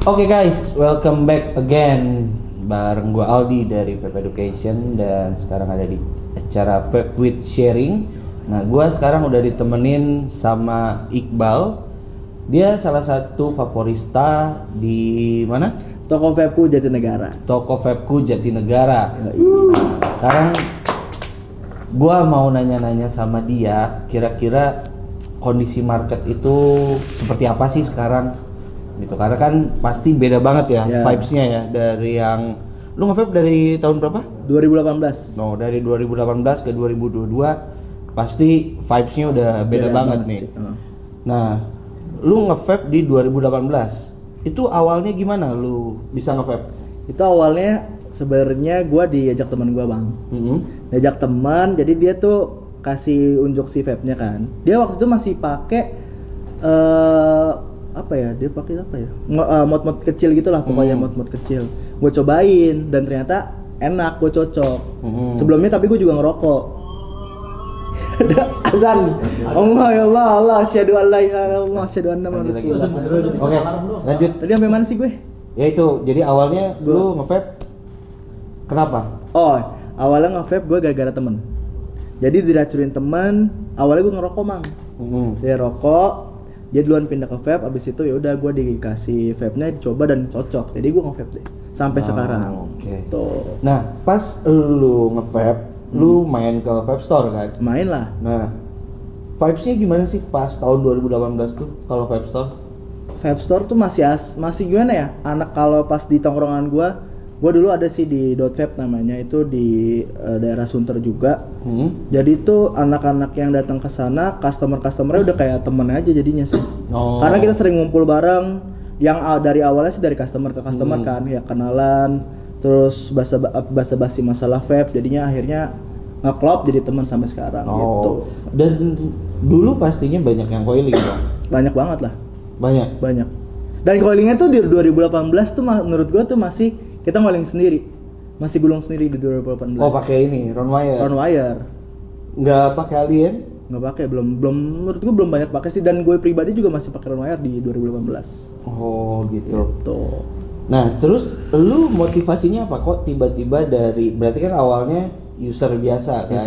Oke guys, welcome back again bareng gua Aldi dari Vape Education dan sekarang ada di acara Vape with Sharing. Nah, gua sekarang udah ditemenin sama Iqbal. Dia salah satu vaporista di mana? Toko Vapeku Jatinegara. Toko Vapeku Jatinegara. Yoi. Nah, sekarang gua mau nanya-nanya sama dia, kira-kira kondisi market itu seperti apa sih sekarang? Gitu, karena kan pasti beda banget ya, vibes-nya ya dari yang lu nge-vape dari tahun berapa? 2018. No, dari 2018 ke 2022 pasti vibes-nya udah beda banget nih. Nah, lu nge-vape di 2018. Itu awalnya gimana lu bisa nge-vape? Itu awalnya sebenarnya gua diajak teman gua, Bang. Diajak teman, jadi dia tuh kasih unjuk si vape-nya kan. Dia waktu itu masih pakai apa ya? Dia pakai apa ya? Mod-mod kecil gitulah pokoknya, mod-mod kecil. Gue cobain dan ternyata enak, gue cocok. Sebelumnya tapi gue juga ngerokok. Ada azan. Allah ya Allah, Allah asyhadu an la ilaha illallah, asyhadu anna muhammadar rasulullah. Oke, lanjut. Tadi sampai mana sih gue? Ya itu, jadi awalnya lu nge-vape kenapa? Oh, awalnya nge-vape gue gara-gara temen. Jadi diracunin temen, awalnya gue ngerokok, Mang. Dia rokok, dia duluan pindah ke vape, abis itu ya udah gue dikasih vape-nya dicoba dan cocok. Jadi gue nge-vape deh sampai sekarang. Oke. Tuh. Nah, pas lu nge-vape, lu main ke vape store kan? Main lah. Nah, vibes-nya gimana sih pas tahun 2018 tuh kalau vape store? Vape store tuh masih gimana ya? Anak kalau pas di tongkrongan gue dulu ada sih di .vape namanya, itu di daerah Sunter juga. Jadi itu anak-anak yang datang ke sana, customer-customernya udah kayak temen aja jadinya sih. Karena kita sering ngumpul bareng. Yang dari awalnya sih dari customer ke customer kan, ya kenalan, terus basa-basi masalah vape, jadinya akhirnya nge-klop jadi teman sampai sekarang gitu. Dan dulu pastinya banyak yang coiling dong. Banyak banget lah. Banyak. Dan coilingnya tuh di 2018 tuh menurut gua tuh masih kita ngoling sendiri. Masih gulung sendiri di 2018. Oh, pakai ini, round wire. Round wire. Nggak pakai alien? Nggak pakai, belum menurut gua belum banyak pakai sih, dan gue pribadi juga masih pakai round wire di 2018. Oh, gitu. Nah, terus lu motivasinya apa kok tiba-tiba dari, berarti kan awalnya user biasa kan?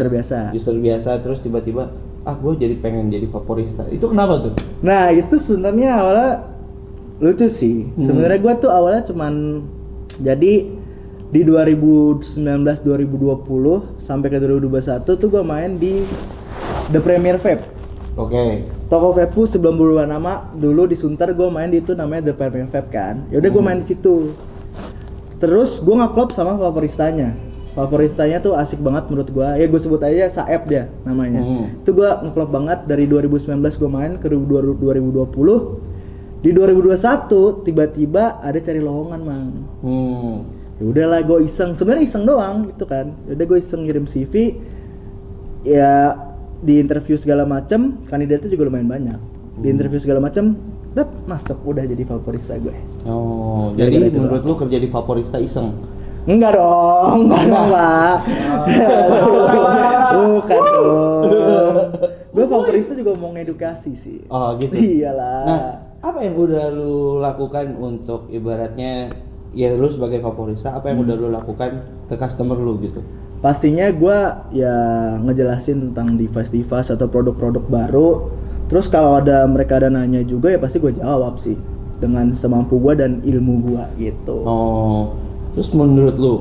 User biasa terus tiba-tiba gue jadi pengen jadi vaporista. Itu kenapa tuh? Nah, itu sebenarnya awalnya lucu sih. Sebenarnya gue tuh awalnya cuman jadi di 2019 2020 sampai ke 2021 tuh gue main di The Premier Vape. Oke. Toko vapeku sebelum berubah nama dulu di Sunter, gue main di itu namanya The Premier Vape kan. Ya udah gue main di situ. Terus gue nge-klop sama vaporistanya. Vaporistanya tuh asik banget menurut gue. Ya gue sebut aja Saep dia namanya. Itu gue nge-klop banget dari 2019 gue main ke 2020. Di 2021 tiba-tiba ada cari lowongan, Mang. Ya udahlah, gue iseng. Sebenarnya iseng doang gitu kan. Ya udah gue iseng ngirim CV. Ya di interview segala macam, kandidatnya juga lumayan banyak. Di interview segala macam, masuk, udah jadi vaporista gue. Oh, jadi menurut lu kerja di vaporista iseng? Enggak dong, Pak. Bukan dong. Gue vaporista juga mau ngedukasi sih. Oh, gitu. Iyalah. Nah, apa yang udah lu lakukan untuk ibaratnya ya lu sebagai vaporista, apa yang udah lu lakukan ke customer lu gitu? Pastinya gue ya ngejelasin tentang device atau produk-produk baru. Terus kalau mereka ada nanya juga ya pasti gue jawab sih dengan semampu gue dan ilmu gue gitu. Oh, terus menurut lu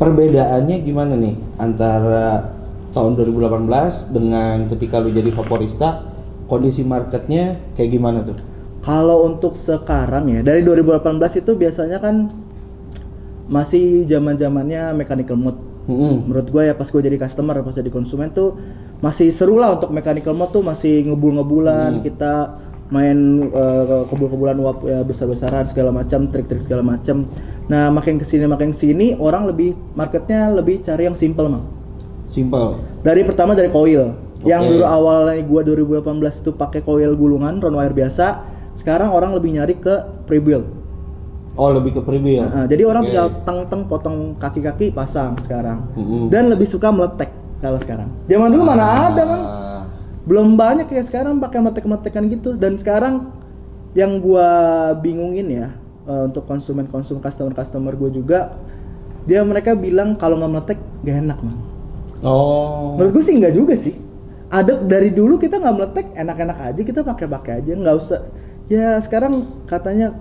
perbedaannya gimana nih antara tahun 2018 dengan ketika lu jadi vaporista? Kondisi marketnya kayak gimana tuh? Kalau untuk sekarang ya, dari 2018 itu biasanya kan masih zaman-zamannya mechanical mode. Menurut gue ya, pas gue jadi customer, pas jadi konsumen tuh masih seru lah untuk mechanical mode tuh, masih ngebul-ngebulan, kita main kebul-kebulan uap ya, besar-besaran segala macam, trik-trik segala macam. Nah, makin kesini orang marketnya lebih cari yang simple, Mang. Simple. Pertama dari coil. Yang dulu awalnya gue 2018 itu pakai coil gulungan round wire biasa, sekarang orang lebih nyari ke pre-build. Oh, lebih ke pre-build. Jadi orang tinggal teng-teng potong kaki-kaki pasang sekarang. Dan lebih suka meletek kalau sekarang. Zaman dulu mana ada, Mang. Belum banyak ya sekarang pakai meletek-meletekan gitu. Dan sekarang yang gua bingungin ya, untuk customer gue juga, mereka bilang kalau nggak meletek gak enak man. Oh. Menurut gue sih nggak juga sih. Ada dari dulu kita nggak meletek, enak-enak aja kita pakai aja, nggak usah. Ya sekarang katanya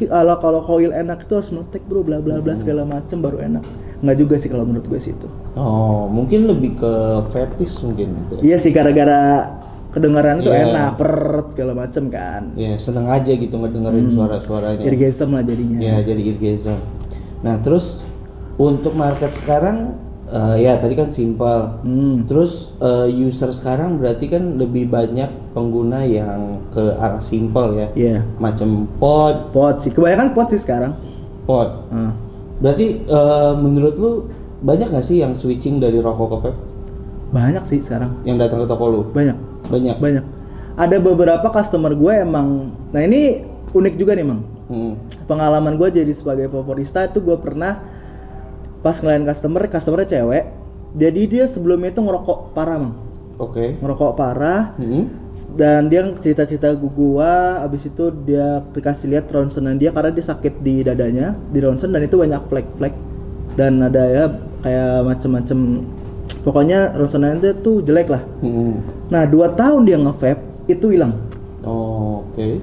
kalau coil enak itu harus meletek bro, bla bla bla segala macem baru enak. Nggak juga sih kalau menurut gue sih itu. Oh, mungkin lebih ke fetish mungkin gitu. Iya sih, gara-gara kedengaran tuh enak, peret segala macem kan. Iya, seneng aja gitu ngedengerin suara-suaranya. Orgasm lah jadinya. Iya, jadi orgasm. Nah, terus untuk market sekarang ya tadi kan simpel. Terus user sekarang berarti kan lebih banyak pengguna yang ke arah simpel ya. Iya. Macam pod sih. Kebanyakan pod sih sekarang. Pod. Berarti menurut lu banyak nggak sih yang switching dari rokok ke vape? Banyak sih sekarang. Yang datang ke toko lu? Banyak. Ada beberapa customer gue emang. Nah ini unik juga nih mang. Pengalaman gue jadi sebagai vaporista itu gue pernah pas ngelayan customernya cewek. Jadi dia sebelumnya itu ngerokok parah mang. Oke. Ngerokok parah. Dan dia cerita-cerita gua, abis itu dia dikasih lihat ronsenan dia karena dia sakit di dadanya, di ronsen dan itu banyak flek-flek dan ada ya kayak macem-macem, pokoknya ronsenan dia tuh jelek lah. Nah 2 tahun dia nge-vape itu hilang. Oke.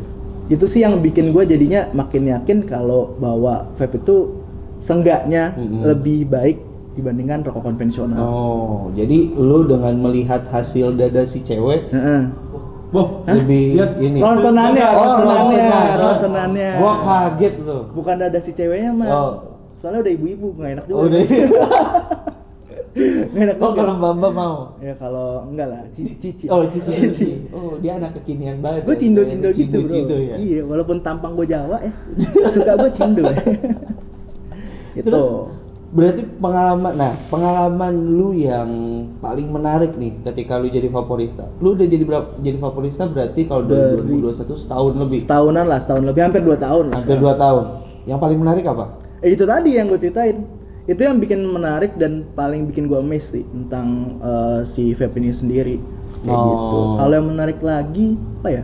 Itu sih yang bikin gua jadinya makin yakin kalau bahwa vape itu seenggaknya lebih baik dibandingkan rokok konvensional. Oh, jadi lu dengan melihat hasil dada si cewek, lebih ini. Ronsenannya. Gua kaget tuh. Bukan dada si ceweknya mah. Soalnya udah ibu-ibu nggak enak juga. Udah. Nggak enak. Kalau Mbak mau? Ya kalau enggak lah, cici. Oh, cici. Oh, dia anak kekinian banget. Gue cindo gitu bro. Cindo ya. Iya, walaupun tampang gue Jawa ya, suka gue cindo. Itu. Terus berarti pengalaman lu yang paling menarik nih ketika lu jadi vaporista. Lu udah jadi vaporista berarti kalau 2021 setahun lebih. Setahun lebih, hampir 2 tahun. Hampir 2 tahun. Yang paling menarik apa? Itu tadi yang gue ceritain. Itu yang bikin menarik dan paling bikin gue amazed sih tentang si vape ini sendiri. Kayak gitu. Kalau yang menarik lagi apa ya?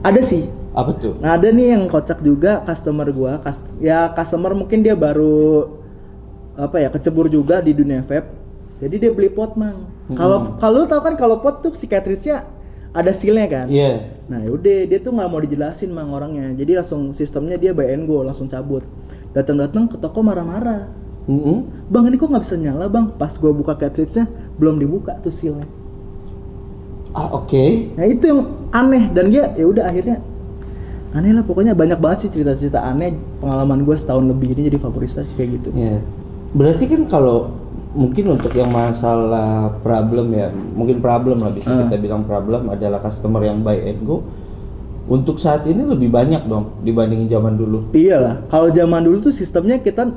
Ada sih. Apa tuh? Nah ada nih yang kocak juga customer gua, customer mungkin dia baru kecebur juga di dunia vape. Jadi dia beli pot mang. Kalau tahu kan kalau pot tuh si cartridge-nya ada seal-nya kan? Iya. Yeah. Nah yaudah dia tuh nggak mau dijelasin mang orangnya. Jadi langsung sistemnya dia buy and go, langsung cabut. Datang ke toko marah-marah. Bang ini kok nggak bisa nyala bang? Pas gua buka cartridge-nya belum dibuka tuh seal-nya. Oke. Nah itu yang aneh dan dia ya udah akhirnya aneh lah, pokoknya banyak banget sih cerita-cerita aneh pengalaman gue setahun lebih ini jadi vaporista sih kayak gitu. Ya, berarti kan kalau mungkin untuk yang masalah problem ya, mungkin problem lah bisa kita bilang problem adalah customer yang buy and go. Untuk saat ini lebih banyak dong dibandingin zaman dulu. Iyalah, kalau zaman dulu tuh sistemnya kita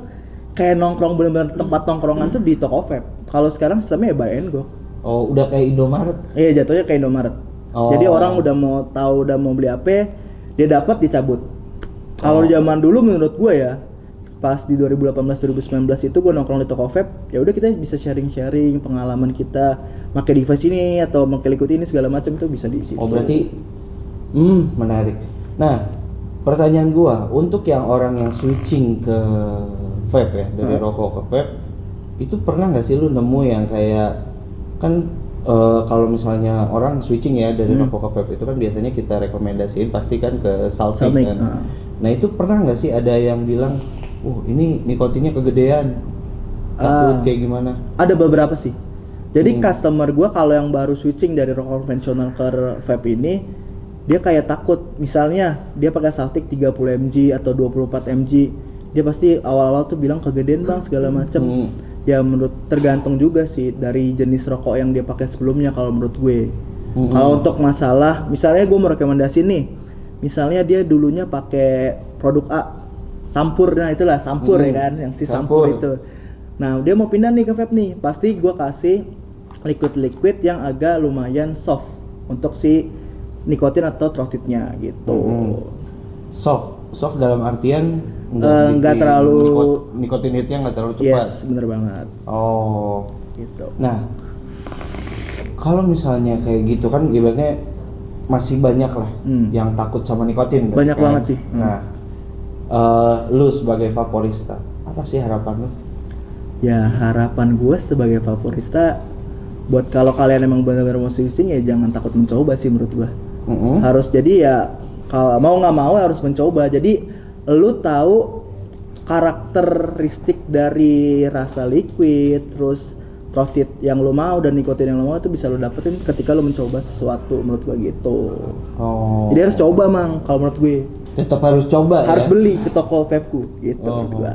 kayak nongkrong bener-bener tempat nongkrongan tuh di toko vape. Kalau sekarang sistemnya ya buy and go. Oh, udah kayak Indomaret? Iya, jatuhnya kayak Indomaret. Jadi orang udah mau beli apa dia dapat dicabut. Kalau zaman dulu menurut gue ya, pas di 2018-2019 itu gue nongkrong di toko vape, ya udah kita bisa sharing pengalaman kita pakai device ini atau pakai liquid ini segala macam itu bisa di situ. Oh berarti menarik. Nah, pertanyaan gue untuk yang orang yang switching ke vape ya dari rokok ke vape, itu pernah nggak sih lu nemu yang kayak kan kalau misalnya orang switching ya dari rokok ke vape itu kan biasanya kita rekomendasiin pasti kan ke salting kan. Nah itu pernah nggak sih ada yang bilang, ini nikotinnya kegedean, takut kayak gimana? Ada beberapa sih. Jadi customer gua kalau yang baru switching dari rokok konvensional ke vape ini, dia kayak takut. Misalnya dia pakai saltik 30 mg atau 24 mg, dia pasti awal-awal tuh bilang kegedean bang segala macem. Ya menurut tergantung juga sih dari jenis rokok yang dia pakai sebelumnya kalau menurut gue. Kalau untuk masalah misalnya gue mau rekomendasi nih, misalnya dia dulunya pakai produk A, Sampur, nah itulah Sampur ya kan, yang si Sampur itu. Nah dia mau pindah nih ke vape nih, pasti gue kasih liquid yang agak lumayan soft untuk si nikotin atau throatitnya gitu. Soft dalam artian nggak terlalu nikotin hitnya nggak terlalu cepat. Yes, bener banget. Oh, gitu. Nah, kalau misalnya kayak gitu kan ibaratnya masih banyak lah yang takut sama nikotin. Banyak kan? banget sih. Nah, lu sebagai vaporista, apa sih harapan lu? Ya harapan gue sebagai vaporista, buat kalau kalian emang benar-benar mau switching ya jangan takut mencoba sih menurut gue. Harus jadi ya kalau mau nggak mau harus mencoba. Jadi lu tahu karakteristik dari rasa liquid, terus profit yang lu mau dan nikotin yang lu mau itu bisa lu dapetin ketika lu mencoba sesuatu, menurut gue gitu. Oh. Jadi harus coba mang, kalau menurut gue. Tetap harus coba Harus ya? beli ke toko vape-ku gitu menurut gue.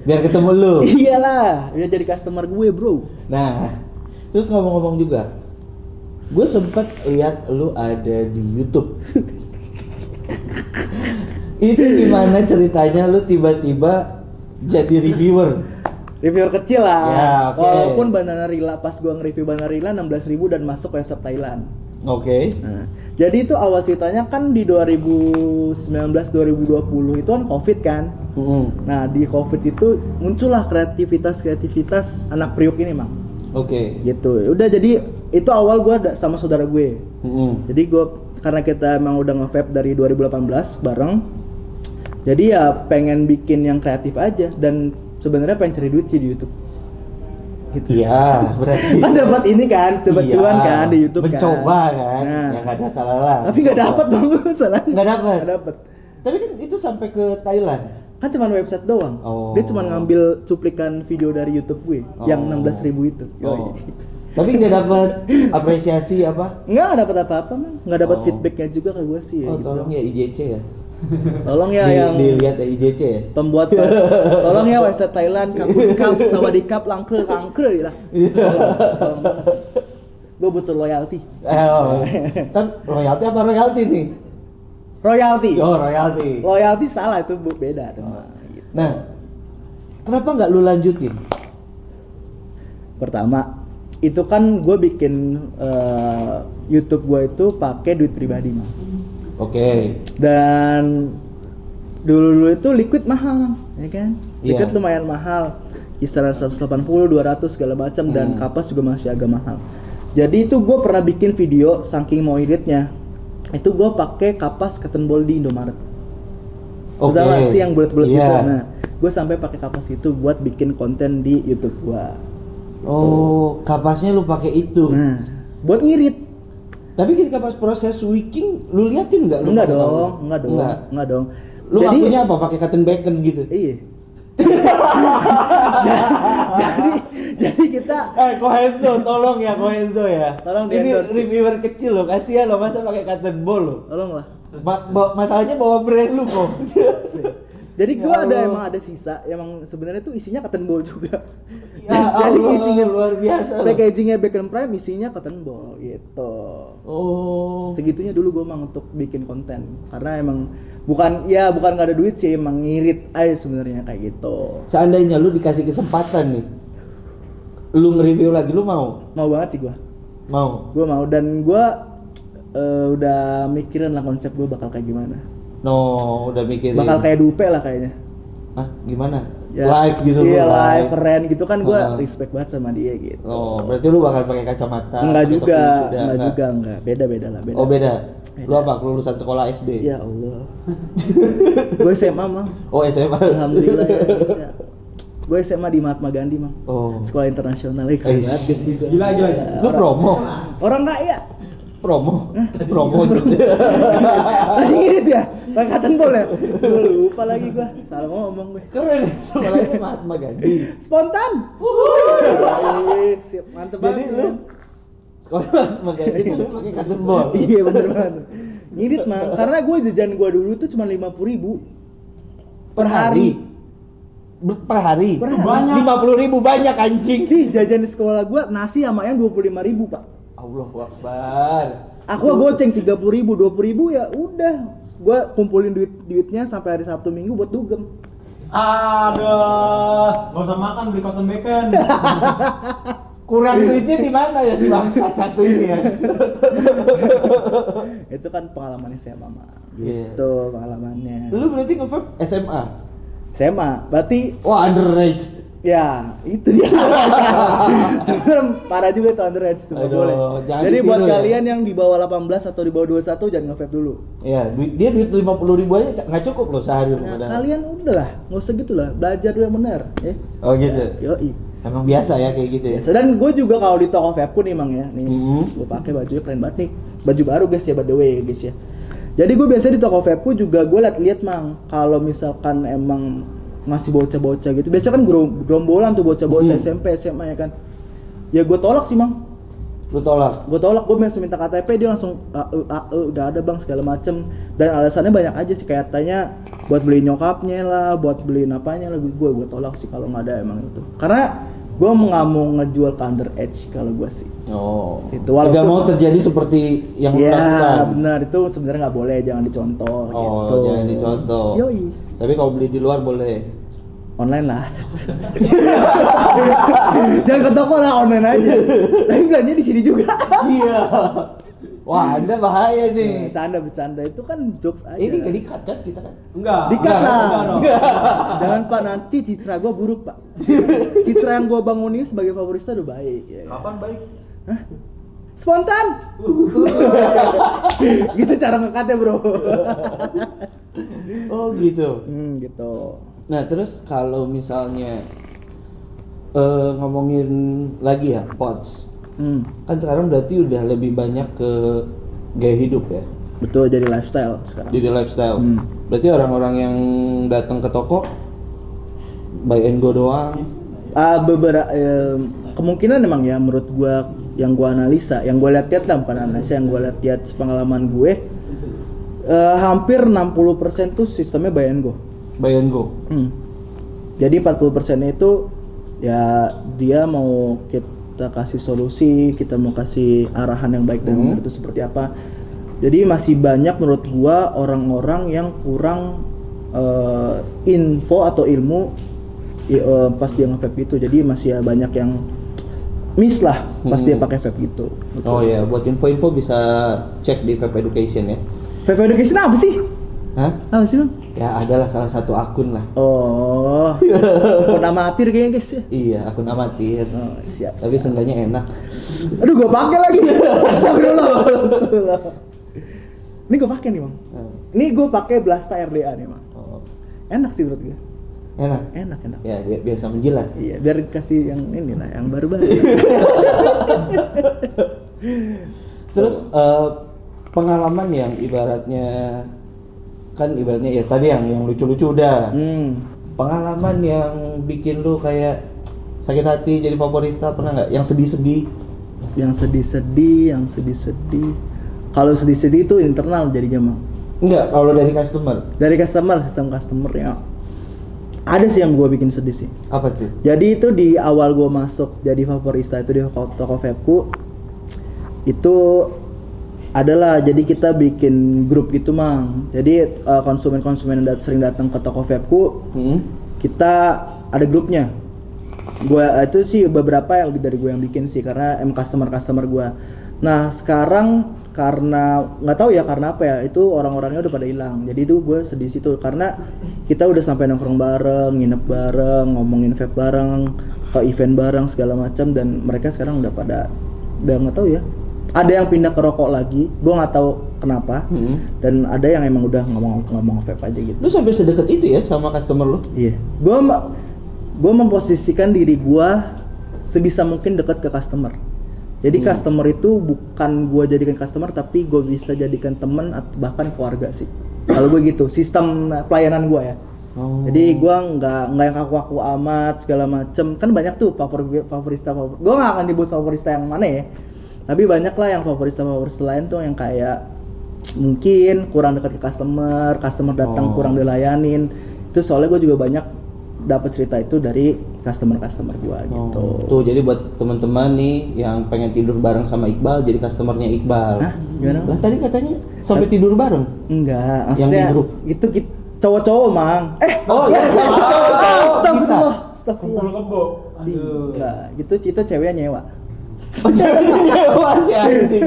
Biar ketemu lu. Iyalah, biar jadi customer gue bro. Nah, terus ngomong-ngomong juga, gue sempet lihat lu ada di YouTube. Itu gimana ceritanya lu tiba-tiba jadi reviewer? Reviewer kecil lah. Ya, oke. Walaupun Bananarilla pas gua nge-review Bananarilla 16.000 dan masuk website Thailand. Oke. Nah, jadi itu awal ceritanya kan di 2019-2020 itu kan Covid kan. Nah, di Covid itu muncullah kreativitas anak Priuk ini, Mang. Oke. Gitu. Udah jadi itu awal gua sama saudara gue. Jadi gua karena kita emang udah nge-vape dari 2018 bareng. Jadi ya pengen bikin yang kreatif aja dan sebenarnya pengen cari duit sih di YouTube. Gitu. Iya, berarti Kan dapat ini kan, cepet cuan kan di YouTube mencoba kan. kan. Ya nggak ada salah lah. Tapi nggak dapat bang, salah. Nggak dapat. Nggak dapat. Tapi kan itu sampai ke Thailand. Kan cuma website doang. Oh. Dia cuma ngambil cuplikan video dari YouTube gue yang 16.000 itu. Oh. Tapi nggak dapat apresiasi apa? Nggak dapat apa-apa man. Nggak dapat Oh. feedbacknya juga ke gue sih. Oh, gitu. tolong ya IJC ya. Tolong ya yang dilihat ya IJC ya. pembuat tolong ya website Thailand Kapun Sawadikap Langke lah. Tolong banget. Gue butuh loyalty. Kan royalti apa royalti nih? Royalty. Oh, royalti. Loyalty salah itu beda teman. Gitu. Nah, kenapa nggak lu lanjutin? Pertama, itu kan gue bikin YouTube gue itu pakai duit pribadi mah. Oke. Dan dulu itu liquid mahal, Mang, ya kan? Liquid Iya. lumayan mahal, kisaran 180, 200 segala macam dan kapas juga masih agak mahal. Jadi itu gue pernah bikin video saking mau iritnya. Itu gue pakai kapas cotton ball di Indomaret. Oke. Udah sih yang bulat-bulat Iya. gitu. Nah, gue sampai pakai kapas itu buat bikin konten di YouTube gue. Oh, kapasnya lu pakai itu. Nah, buat ngirit. Tapi ketika pas proses wicking, lu liatin nggak? Enggak pakai kapas? dong, enggak dong. Lu ngakunya apa? Pakai cotton bacon gitu? Iya. jadi kita Kohenzo, tolong ya Kohenzo ya. Tolong Ini di-endorse. reviewer kecil loh, kasihan lo masa pakai cotton ball lo. tolonglah. Masalahnya bawa brand lu kok. Jadi Ya gua Allah. ada sisa, emang sebenarnya tuh isinya cotton ball juga. Ya Jadi Allah, isinya luar biasa loh. packagingnya Bacon Prime, isinya cotton ball gitu. Oh. Segitunya dulu gua emang untuk bikin konten, karena emang bukan nggak ada duit sih, emang ngirit aja sebenarnya kayak gitu. Seandainya lu dikasih kesempatan nih, lu nge-review lagi, lu mau? Mau banget sih gua. Mau? Gua mau dan gua udah mikirin lah konsep gua bakal kayak gimana. No, udah mikirin. Bakal kayak Dupe lah kayaknya. Ah, gimana? Ya, Live gitu iya, lu, live keren gitu kan gua Heeh. respect banget sama dia gitu. Oh, berarti lu bakal pakai kacamata? Enggak pakai juga, topi sudah, enggak. Beda lah, beda. Oh, beda. Lu apa? Kelulusan sekolah SD? Ya Allah. Gue SMA, Mang. Oh, SMA. Alhamdulillah ya. Bisa. Gue SMA di Mahatma Gandhi, Mang. Oh. Sekolah internasional ya, keren Eish. banget guys juga. Gila. Lu promo? Orang kaya. Promo? Promo. Tadi ngirit ya? Angkatan bol ya? Gue lupa lagi gue. Salah ngomong gue. Keren, sekolahnya Mahatma Gandhi. Spontan. Siap, mantep Jadi banget. lu sekolah Mahatma Gandhi tapi pakai cotton ball. Iya bener banget. Ngirit, Mang. Karena gue jajan gue dulu tuh cuma 50.000 per hari. Per hari? Per hari. Banyak. 50.000 banyak anjing. Nih jajan di sekolah gue nasi sama ayam 25.000 Pak. Allahu Akbar. Aku goceng 30.000, 20.000 ya udah. Gue kumpulin duitnya sampai hari Sabtu Minggu buat dugem. Aduh, gak usah makan beli cotton bacon. Kurang duitnya di mana ya si bangsat satu ini ya? Itu kan pengalamannya saya mama. Iya. Gitu pengalamannya. Lu berarti nge-vape SMA? SMA, berarti Wah, underage. Ya, itu dia. Sebenarnya parah juga tuh underage tuh, nggak Aduh, boleh. jangan Jadi buat ditiru ya. kalian yang di bawah 18 atau di bawah 21 jangan nge-vape dulu. Ya, dia duit 50.000 aja nggak cukup loh sehari loh. Nah, padahal. kalian udahlah, nggak usah gitu lah, belajar dulu yang benar, ya. Oh gitu. Yoi. Emang biasa ya kayak gitu ya. Biasa. Dan gue juga kalau di toko vape nih Mang ya, nih Mhm. gue pakai bajunya keren banget nih, baju baru guys ya, by the way guys ya. Jadi gue biasa di toko vape juga gue liat Mang, kalau misalkan emang ngasih bocah-bocah gitu, biasa kan gerombolan tuh bocah-bocah SMP SMA ya kan, ya gue tolak sih Mang. Lu tolak. Gue tolak, gue langsung minta KTP, dia langsung udah ada bang segala macem. Dan alasannya banyak aja sih, kayak katanya buat beli nyokapnya lah, buat beli apanya lah. Gue tolak sih kalau nggak ada emang itu, karena gue nggak mau ngejual ke underage kalau gue sih. Oh. Itu walaupun- Tidak mau terjadi seperti yang lu Ya lakukan. benar, itu sebenarnya nggak boleh, jangan dicontoh. Oh, gitu. jangan dicontoh. Yoi, Tapi kalau beli di luar boleh. online lah. Jangan ke toko lah, online aja. Tapi belanjanya di sini juga. Iya. Wah, Anda bahaya nih. Bercanda itu kan jokes aja. Ini nggak di-cut kan kita kan? Enggak. Dikat lah. Enggak dong. Jangan Pak, nanti citra gue buruk Pak. Citra yang gue bangun ini sebagai favorista udah baik. Ya. Kapan baik? Spontan. Gitu cara ngekatnya bro. Oh gitu. Gitu. Nah terus kalau misalnya ngomongin lagi ya pods, kan sekarang berarti udah lebih banyak ke gaya hidup ya, Betul, jadi lifestyle sekarang. jadi lifestyle. Hmm. Berarti orang-orang yang datang ke toko buy and go doang. Beberapa kemungkinan memang ya, menurut gua yang gua analisa, yang gua lihat lah, bukan analisa, yang gua lihat pengalaman gue, hampir 60% tuh sistemnya buy and go. Buy and go. Jadi 40% itu ya dia mau kita kasih solusi, kita mau kasih arahan yang baik dan benar itu seperti apa. Jadi masih banyak menurut gua orang-orang yang kurang info atau ilmu pas dia nge-vape gitu. Jadi masih banyak yang miss lah pas dia pakai vape gitu. Oh ya, buat info-info bisa cek di Vape Education ya. Vape education apa sih? Hah? Apa sih bang? Ya adalah salah satu akun lah. Oh, akun amatir kayaknya guys ya. Iya, akun amatir. Oh, siap. Tapi seenggaknya enak. Aduh, gua pakai lagi. Astagfirullah. Ini gua pakai nih bang. Ini gua pakai Blasta RDA nih bang. Oh, Enak sih menurut gua. enak. Enak. Ya, biasa menjilat. Iya, biar kasih yang ini lah, yang baru-baru. Terus pengalaman yang ibaratnya ya tadi yang lucu-lucu udah. Pengalaman yang bikin lu kayak sakit hati jadi favorista pernah nggak? Yang sedih-sedih? yang sedih-sedih. Kalau sedih-sedih itu internal jadinya mah. Enggak, kalau dari customer. Dari sistem customer ya. Ada sih yang gue bikin sedih sih. Apa tuh? Jadi itu di awal gue masuk jadi favorista itu di toko vapeku, itu adalah jadi kita bikin grup gitu mang. Jadi konsumen-konsumen yang sering datang ke toko vapeku, kita ada grupnya. Gua itu sih beberapa yang dari gue yang bikin sih, karena customer gue. Nah sekarang karena nggak tahu ya karena apa ya, itu orang-orangnya udah pada hilang. Jadi itu gue sedih situ, karena kita udah sampai nongkrong bareng, nginep bareng, ngomongin vape bareng, ke event bareng segala macam, dan mereka sekarang udah nggak tahu ya. Ada yang pindah ke rokok lagi, gue nggak tahu kenapa. Dan ada yang emang udah ngomong vape aja gitu. Lu sampai sedekat itu ya sama customer lu? Iya. Gue memposisikan diri gue sebisa mungkin dekat ke customer. Jadi customer itu bukan gue jadikan customer, tapi gue bisa jadikan teman atau bahkan keluarga sih. Kalau gue gitu, sistem pelayanan gue ya. Jadi gue nggak yang kaku-kaku amat segala macem. Kan banyak tuh favorista. Gue nggak akan nyebut favorista yang mana ya. Tapi banyak lah yang favorista lain tuh yang kayak mungkin kurang dekat ke customer datang kurang dilayanin. Itu soalnya gue juga banyak dapat cerita itu dari customer gue gitu. Tuh jadi buat teman-teman nih yang pengen tidur bareng sama Iqbal, jadi customernya Iqbal. Hah? Gimana? Lah tadi katanya sampai tidur bareng. Enggak, Yang maksudnya di grup. itu cowok-cowok mang. Oh iya, cowok-cowok bisa. Kumpul kebo. Aduh. Enggak, itu ceweknya nyewa. Oh ceweknya nyewa si anjing.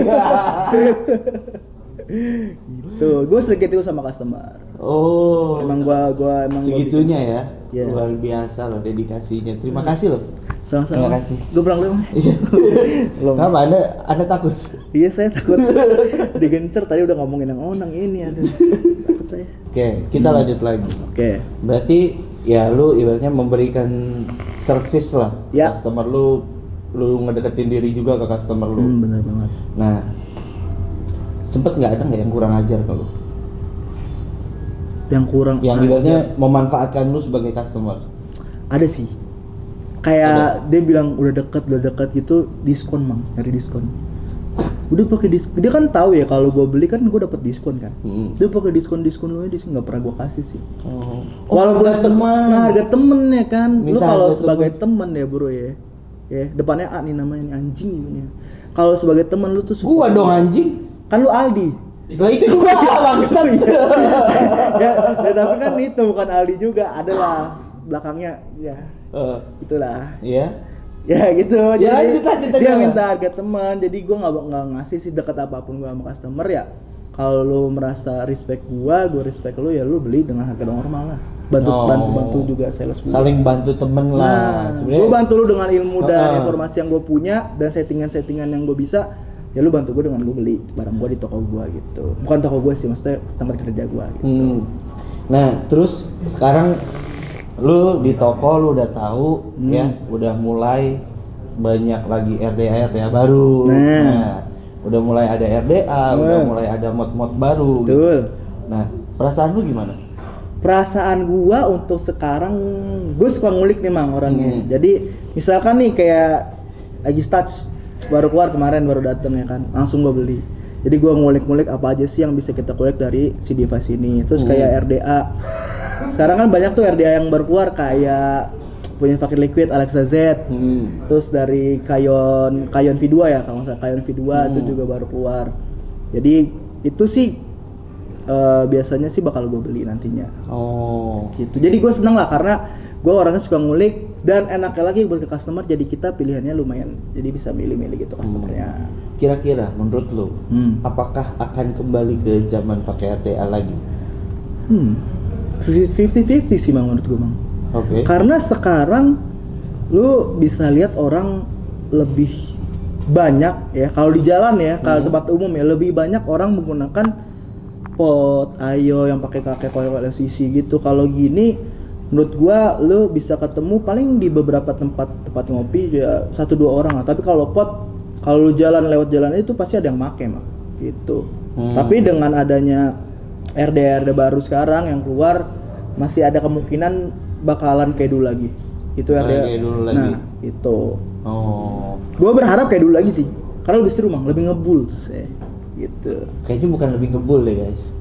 Tuh, gue sedikit itu sama customer. Oh. Emang gua segitunya ya. Iya. Luar biasa loh dedikasinya. Terima kasih loh. Sama-sama. Terima kasih. Gue pulang dulu. Iya. Belum. Kenapa Anda takut? Iya, saya takut digencer. Tadi udah ngomongin yang onang ini, aduh. Takut saya. Oke, kita lanjut lagi. Oke. Berarti ya lu ibaratnya memberikan service lah Ya. customer lu ngedeketin diri juga ke customer lu. Benar banget. Nah, sempet nggak ada nggak yang kurang ajar ke lu? Yang kurang Yang ajar. ibaratnya memanfaatkan lu sebagai customer. Ada sih. Kayak dia bilang udah deket gitu, diskon mang, nyari diskon. Udah pakai diskon, dia kan tahu ya kalau gue beli kan gue dapet diskon kan. Dia pakai diskon lu aja nggak pernah gue kasih sih. Walaupun harga teman. Nah, harga temen ya kan. Lu Minta kalau harga sebagai temen ya bro ya, depannya A nih namanya nih, anjing ini. Kalau sebagai temen lu tuh Gua dong anjing. kan lu Aldi. Lah itu juga bangsat. ya, tapi kan itu bukan Aldi juga, adalah belakangnya ya. Itulah. Iya. Ya gitu. Ya, jadi lanjut dia kenapa? minta harga teman, jadi gua nggak ngasih sih dekat apapun gua sama customer ya. Kalau lu merasa respect gua respect lu ya lu beli dengan harga normal lah. Bantu juga sales gua. Saling bantu temen lah. Nah, gua bantu lu dengan ilmu dan informasi yang gua punya dan settingan yang gua bisa. Ya lu bantu gua dengan gua beli barang gua di toko gua gitu. Bukan toko gua sih, maksudnya tempat kerja gua gitu. Nah, terus sekarang lu di toko lu udah tahu ya, udah mulai banyak lagi RDA baru. Nah, udah mulai ada RDA, udah mulai ada mod-mod baru. Betul. Gitu. Nah, perasaan lu gimana? Perasaan gua untuk sekarang, gua suka ngulik nih mang orangnya. Jadi misalkan nih kayak Agis Touch baru keluar kemarin, baru dateng ya kan, langsung gua beli. Jadi gua ngulik-ngulik apa aja sih yang bisa kita kulik dari si device ini. Terus kayak RDA. Sekarang kan banyak tuh RDA yang baru keluar, kayak punya pakai liquid Alexa Z. Terus dari Kayon V2 ya, kalau nggak salah Kayon V2 itu juga baru keluar. Jadi itu sih biasanya sih bakal gue beli nantinya. Gitu. Jadi gue seneng lah karena gue orangnya suka ngulik dan enaknya lagi buat ke customer, jadi kita pilihannya lumayan, jadi bisa milih-milih gitu customernya. Kira-kira menurut lu apakah akan kembali ke zaman pakai RDA lagi? 50-50 sih bang menurut gue bang. Oke. Karena sekarang lu bisa lihat orang lebih banyak ya, kalau di jalan ya, kalau tempat umum ya, lebih banyak orang menggunakan pot ayo yang pakai coil LCC gitu. Kalau gini menurut gua lu bisa ketemu paling di beberapa tempat ngopi ya 1-2 orang lah. Tapi kalau pot, kalau lu lewat jalan itu pasti ada yang make mah gitu. Tapi dengan adanya RDA baru sekarang yang keluar, masih ada kemungkinan bakalan kayak dulu lagi. Itu RDA. Kayak dulu lagi. Nah, itu. Gua berharap kayak dulu lagi sih. Karena lebih seru, Mang, lebih ngebulls gitu. Kayaknya bukan lebih ngebul deh, guys.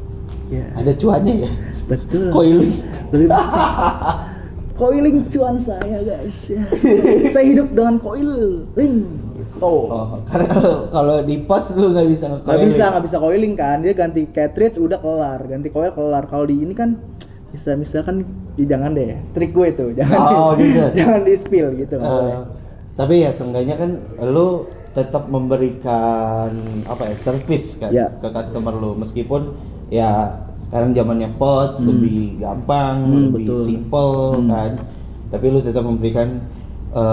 Ya. Ada cuannya ya. Betul. Coiling. Lebih besar. Coiling cuan saya, guys. Ya. Saya hidup dengan coiling. Karena kalau di pots lu nggak bisa nge-coiling. Nggak bisa coiling kan. Dia ganti cartridge udah kelar, ganti coil kelar. Kalau di ini kan bisa misalkan jangan deh. Trik gue itu, jangan gitu. jangan di spill gitu. Tapi ya seenggaknya kan lu tetap memberikan service kan ke customer lu, meskipun ya sekarang zamannya pots lebih gampang, lebih simple kan. Tapi lu tetap memberikan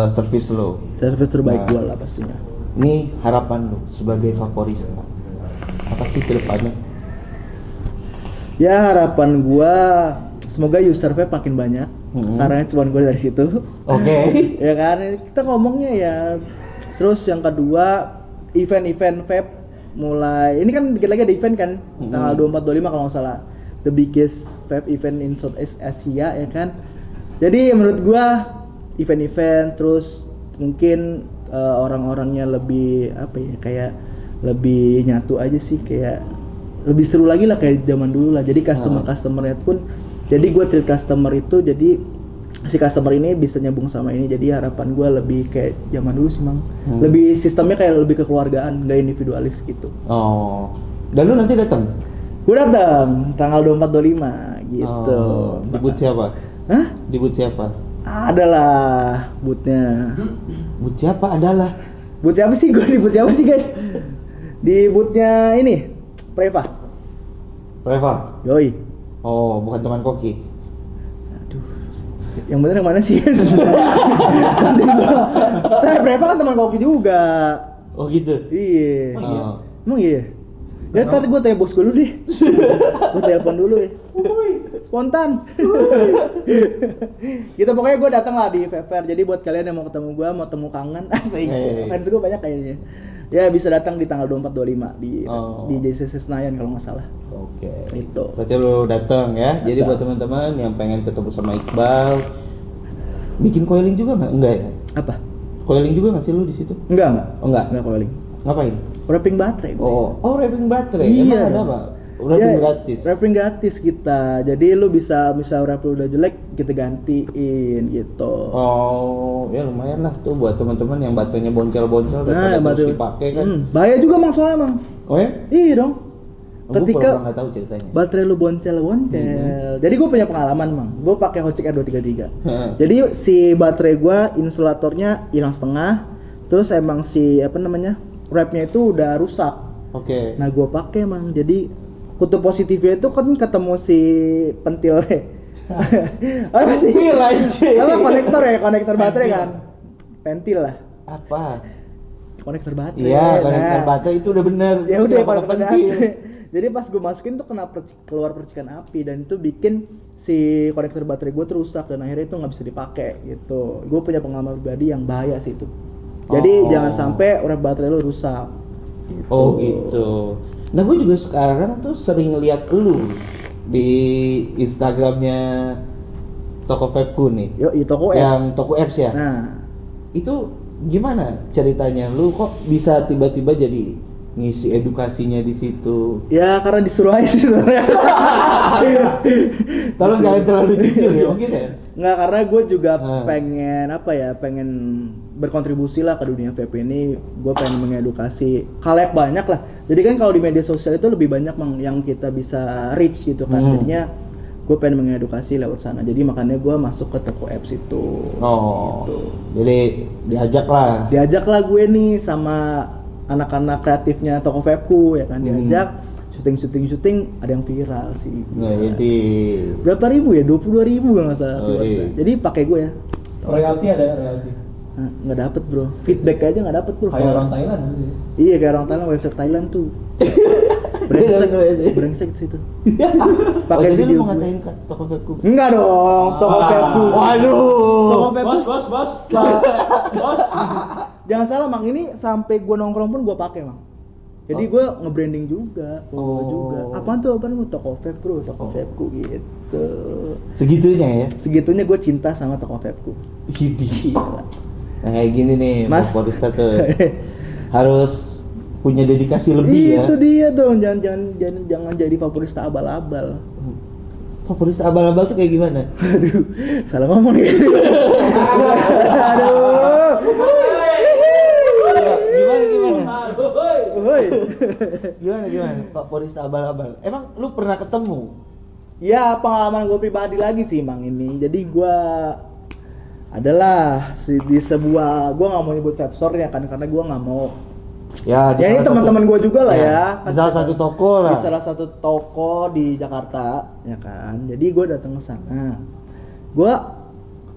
service lu. Service terbaik gua lah pastinya. Ini harapan lu sebagai Vaporista. Apa sih ke depannya? Ya harapan gua semoga user vape makin banyak. Karena cuma gua dari situ. Oke. Ya kan, kita ngomongnya ya. Terus yang kedua, event-event vape mulai, ini kan dikit lagi ada event kan, tanggal 24-25 kalau nggak salah, the biggest vape event in Southeast Asia ya kan. Jadi menurut gua event-event, terus mungkin orang-orangnya lebih kayak lebih nyatu aja sih, kayak lebih seru lagi lah kayak zaman dulu lah. Jadi customernya pun, jadi gua treat customer itu, jadi si customer ini bisa nyambung sama ini. Jadi harapan gue lebih kayak zaman dulu sih Mang. Lebih sistemnya kayak lebih kekeluargaan, nggak individualis gitu. Dan lu nanti datang? Gue datang tanggal 24-25 gitu. Di booth siapa? Hah? Di booth siapa? Adalah boothnya. Booth siapa adalah? Booth siapa sih? Gue di booth siapa sih guys? Di boothnya ini Preva. Preva? Yoi. Bukan teman Koki. Yang bener yang mana sih? Nanti gua. Breva kan teman koki juga. Oh gitu. Iya. Oh. Emang iya? Ya ntar gue tanya bos gue dulu deh. Gue telepon dulu ya. Spontan. Gitu pokoknya gue datang lah di Fair. Jadi buat kalian yang mau ketemu gue, mau temu kangen, asik. Fans gue banyak kayaknya. Ya bisa datang di tanggal 24 25 di JCC Senayan kalau nggak salah. Oke. Itu. Berarti lu datang ya. Jadi buat teman-teman yang pengen ketemu sama Iqbal, bikin coiling juga nggak? Enggak ya? Apa? Coiling juga nggak sih lu di situ? Enggak. Oh enggak. Enggak calling. Ngapain? Wrapping baterai. Oh wrapping baterai. Iya, Emang ada dong. apa? Wrapping gratis. Wrapping gratis kita. Jadi lu bisa wrap lu udah jelek kita gantiin gitu. Oh, ya lumayan lah tuh buat teman-teman yang baterainya boncel-boncel daripada terus dipakai kan. Bahaya juga Mang soalnya Mang. Oh ya? Iya dong. Ketika nggak tahu ceritanya. baterai lu boncel. Jadi gue punya pengalaman Mang. Gue pakai Hotchkiss R233. Jadi si baterai gue insulatornya hilang setengah. Terus emang si wrapnya itu udah rusak. Oke. Nah gue pakai Mang. Jadi kutub positifnya itu kan ketemu si pentilnya. Apa sih? Apa konektor baterai kan? Pentil lah. Apa? Konektor baterai. Iya, konektor baterai itu udah bener. Ya udah konektor baterai. Jadi pas gue masukin tuh kena keluar percikan api dan itu bikin si konektor baterai gue tuh rusak dan akhirnya itu nggak bisa dipakai gitu. Gue punya pengalaman pribadi yang bahaya sih itu. Jadi jangan sampai wrap baterai lu rusak. Gitu. Oh gitu. Nah gue juga sekarang tuh sering lihat lu di Instagramnya Toko Vapku nih. Toko apps. Yang Toko apps ya. Nah, itu gimana ceritanya? Lu kok bisa tiba-tiba jadi ngisi edukasinya di situ? Ya karena disuruh aja sih sebenarnya. Tolong jangan terlalu jujur ya mungkin ya. Nggak, karena gue juga pengen berkontribusi lah ke dunia vape ini. Gue pengen mengedukasi khalayak banyak lah. Jadi kan kalau di media sosial itu lebih banyak yang kita bisa reach gitu kan. Jadinya gue pengen mengedukasi lewat sana. Jadi makanya gue masuk ke Toko apps itu. Oh. Gitu. Jadi diajak lah gue nih sama anak-anak kreatifnya Toko Vapeku ya kan, diajak syuting ada yang viral sih. Nah, jadi berapa ribu ya? 22.000 nggak salah. Iya. Jadi pakai gue ya. Royalti ada royalti. Nggak dapet bro, feedback aja nggak dapet bro. Kayak orang Thailand sih. Iya kayak orang Thailand, website Thailand tuh. brengsek sih itu. Pakai video. Lu mau ngatain Toko Vapeku? Enggak dong, Toko Vapeku. Waduh. Toko Vapeku. Bos. Jangan salah Mang, ini sampai gue nongkrong pun gue pakai Mang. Jadi gue nge-branding juga, Apaan tuh Toko Vape bro, Toko Vapeku gitu. Segitunya ya? Segitunya gue cinta sama Toko Vapeku. Hidi. Nah kayak gini nih, Mas Vaporista tuh harus punya dedikasi lebih ya. Itu dia dong, jangan jadi Vaporista abal-abal. Vaporista abal-abal tuh kayak gimana? Aduh, salah ngomong nih. Aduh. Gimana? Woi. Gimana? Vaporista abal-abal. Emang lu pernah ketemu? Ya, pengalaman gue pribadi lagi sih, Mang ini. Jadi gue adalah di sebuah, gue nggak mau nyebut vape store ya kan, karena gue nggak mau. Ya ini teman-teman gue juga lah ya. Di salah satu toko lah. Di salah satu toko di Jakarta, ya kan. Jadi gue datang ke sana. Gue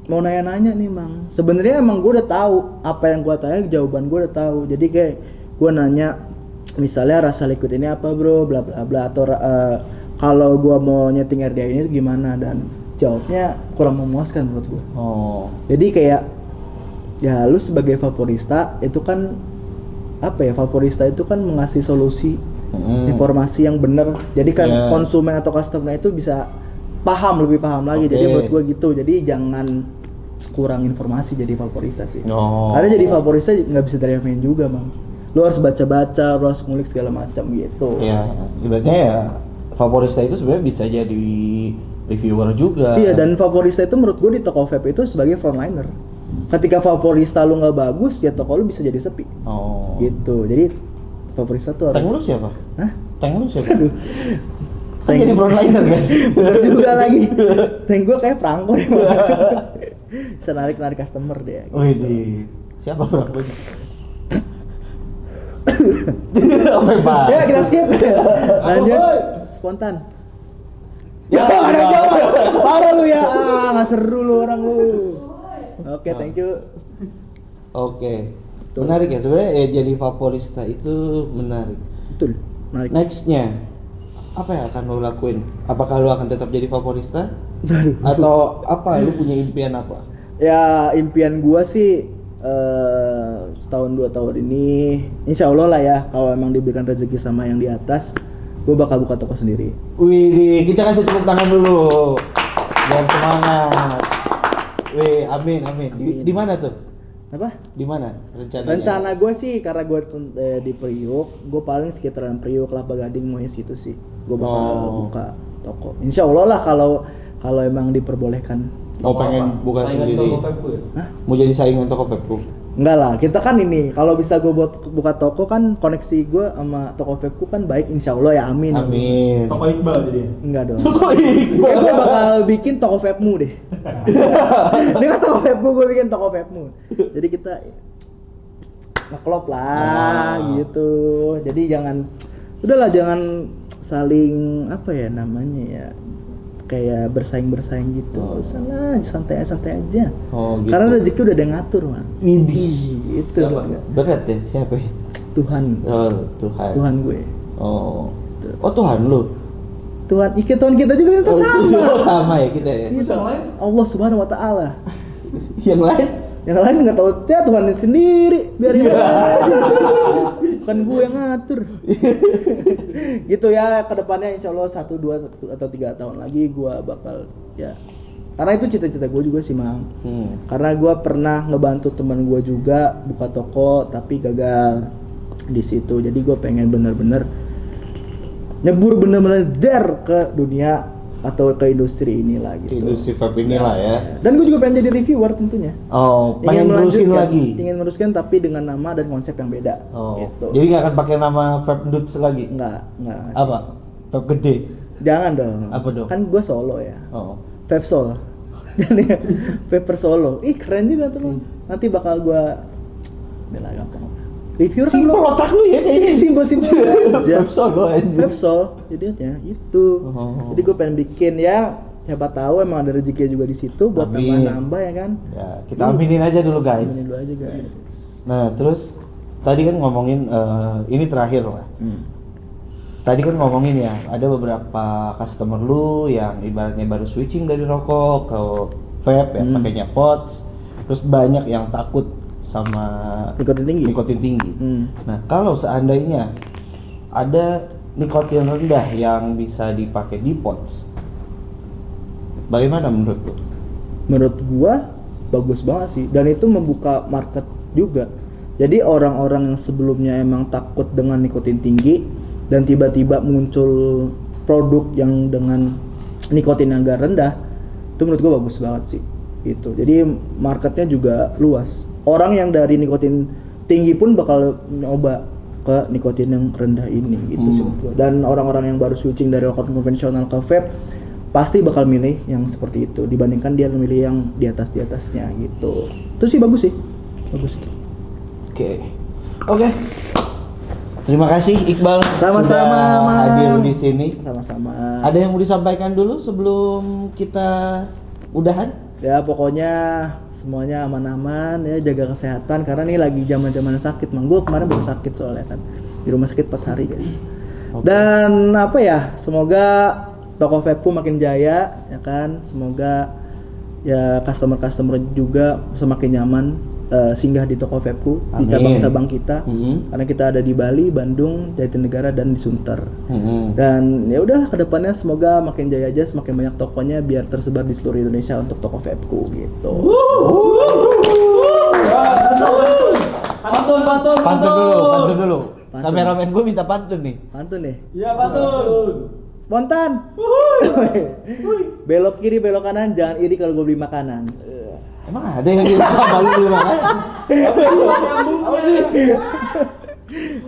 mau nanya-nanya nih, Mang. Sebenarnya emang gue udah tahu apa yang gue tanya, jawaban gue udah tahu. Jadi kayak gue nanya, misalnya rasa liquid ini apa bro, bla bla bla, atau kalau gue mau nyeting RDA ini gimana, dan jawabnya kurang memuaskan menurut gue. Oh. Jadi kayak ya lu sebagai vaporista itu kan vaporista itu kan mengasih solusi informasi yang benar. Jadi kan konsumen atau customer itu bisa lebih paham lagi. Jadi menurut gue gitu. Jadi jangan kurang informasi jadi vaporista sih. Karena jadi vaporista nggak bisa dari main juga, Bang. Lu harus baca-baca, lu harus ngulik segala macam gitu. Iya, ibaratnya ya vaporista itu sebenarnya bisa jadi reviewer juga. Iya, dan vaporista itu menurut gue di toko vape itu sebagai frontliner. Ketika vaporista lu nggak bagus, ya toko lu bisa jadi sepi. Oh. Gitu. Jadi vaporista tuh harus. Tank lu siapa? Hah? Tank lu siapa? Aduh. Kan jadi frontliner kan? Bener juga lagi. Tank gue kayak perangko deh. Bisa narik customer deh. Wih, siapa perangkonya? Apa, Pak? Ya kita skip. Lanjut. Spontan. Ya, ada jawab. Parah lu ya. Nggak seru lu orang lu. Oke, thank you. Oke. Menarik ya sebenarnya jadi vaporista itu menarik. Betul. Menarik. Nextnya apa yang akan lo lakuin? Apakah lo akan tetap jadi vaporista? Aduh. Atau apa? Lo punya impian apa? Ya impian gua sih setahun 2 tahun ini insya Allah lah ya, kalau emang diberikan rezeki sama yang di atas, gua bakal buka toko sendiri. Wih, kita kasih tepuk tangan dulu biar semangat. Wih, amin. Di mana tuh? Apa? Di mana rencananya? Rencana gue sih karena gue di Priuk, gue paling sekitaran Priuk, Kelapa Gading, mau situ sih. Gue bakal buka toko. Insya Allah lah kalau emang diperbolehkan. Pengen buka sendiri. Hah? Mau jadi saingan toko Vapku? Enggak lah, kita kan ini kalau bisa gue buat buka toko kan, koneksi gue sama toko Vapku kan baik, insya Allah ya, amin. Amin. Toko Iqbal jadi. Enggak dong. Toko Iqbal. Gue bakal bikin toko Vapmu deh. Ini kan toko Vapku, gue bikin toko Vapmu. Jadi kita ngeklop lah gitu. Jadi udahlah jangan saling apa ya namanya ya, kayak bersaing gitu. Salah, santai aja. Oh, gitu. Karena rezeki udah ada yang ngatur, man. Widih. Itu Berat ya? Siapa ya? Tuhan. Oh, Tuhan. Tuhan gue. Oh Tuhan lu. Tuhan kita juga itu sama. Sama ya kita ya. Gitu. Allah Subhanahu wa taala. Yang lain? Yang lain nggak tahu, ya Tuhan sendiri, biarin aja. Bukan gue yang ngatur. Gitu ya, kedepannya insya Allah 1, 2 atau 3 tahun lagi gue bakal ya. Karena itu cita-cita gue juga sih, Mang. Karena gue pernah ngebantu teman gue juga buka toko tapi gagal di situ. Jadi gue pengen bener-bener nyebur bener-bener ke dunia atau ke industri inilah gitu. Industri vape inilah ya. Dan gue juga pengen jadi reviewer tentunya. Oh, pengen terusin lagi. Ingin meneruskan tapi dengan nama dan konsep yang beda. Oh. Gitu. Jadi nggak akan pakai nama Vape Dudes lagi? Enggak. Apa? Vape gede. Jangan dong. Apa dong? Kan gue solo ya. Oh. Vape Soul. Jadi Vaper solo. Ih, keren juga tuh. Nanti bakal gue bela gampang. Reviewer kan Simpel otak lu ya kayaknya. Simpel Vape solo aja. Vape Soul jadinya itu. Jadi gue pengen bikin ya, siapa tahu emang ada rezeki juga di situ buat nambah ya kan. Ya, kita aminin aja dulu guys. Aminin dulu aja guys. Nah, terus tadi kan ngomongin ini terakhir lah. Tadi kan ngomongin ya, ada beberapa customer lu yang ibaratnya baru switching dari rokok ke vape ya, pakainya pods. Terus banyak yang takut sama nikotin tinggi. Nah, kalau seandainya ada nikotin rendah yang bisa dipakai di pods, bagaimana menurut lu? Menurut gua bagus banget sih, dan itu membuka market juga. Jadi orang-orang yang sebelumnya emang takut dengan nikotin tinggi dan tiba-tiba muncul produk yang dengan nikotin yang agak rendah, itu menurut gua bagus banget sih. Gitu. Jadi marketnya juga luas. Orang yang dari nikotin tinggi pun bakal nyoba ke nikotin yang rendah ini gitu sih menurut gua. Dan orang-orang yang baru switching dari rokok konvensional ke vape pasti bakal milih yang seperti itu dibandingkan dia milih yang di atasnya gitu. Itu sih bagus sih. Bagus itu. Oke. Terima kasih Iqbal Sama-sama, sudah hadir di sini. Sama-sama. Ada yang mau disampaikan dulu sebelum kita udahan? Ya pokoknya semuanya aman-aman ya, jaga kesehatan karena nih lagi zaman-zaman sakit. Mang gua kemarin baru sakit soalnya kan. Di rumah sakit 4 hari, guys. Dan apa ya? Semoga toko vapeku makin jaya ya kan. Semoga ya customer juga semakin nyaman singgah di toko vapeku di cabang-cabang kita. Karena kita ada di Bali, Bandung, Jatinegara dan di Sunter. Dan ya udahlah kedepannya semoga makin jaya aja, semakin banyak tokonya biar tersebar di seluruh Indonesia untuk toko vapeku gitu. Pantun dulu. Kameramen gue minta pantun nih. Pantun nih. Iya, pantun. Spontan. Belok kiri, belok kanan, jangan iri kalau gue beli makanan. Emang ada yang gitu sama lu dulu kan?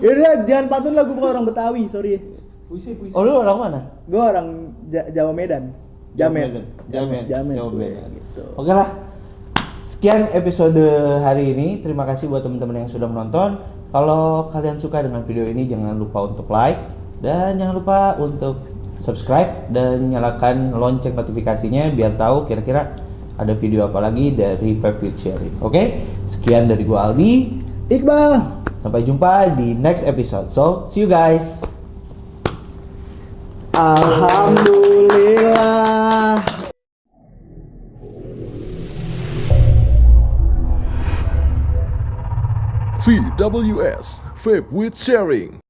Yaudah, jangan pantun lah, gue bukan orang Betawi, sorry. Puisi. Oh, lu orang mana? Gue orang Jawa Medan. Jamet. Gitu. Oke lah. Sekian episode hari ini. Terima kasih buat teman-teman yang sudah menonton. Kalau kalian suka dengan video ini, jangan lupa untuk like dan jangan lupa untuk subscribe dan nyalakan lonceng notifikasinya biar tahu kira-kira ada video apa lagi dari Vape with Sharing. Oke, sekian dari gua Aldi, Iqbal. sampai jumpa di next episode. So, see you guys. Alhamdulillah. VWS, Vape with Sharing.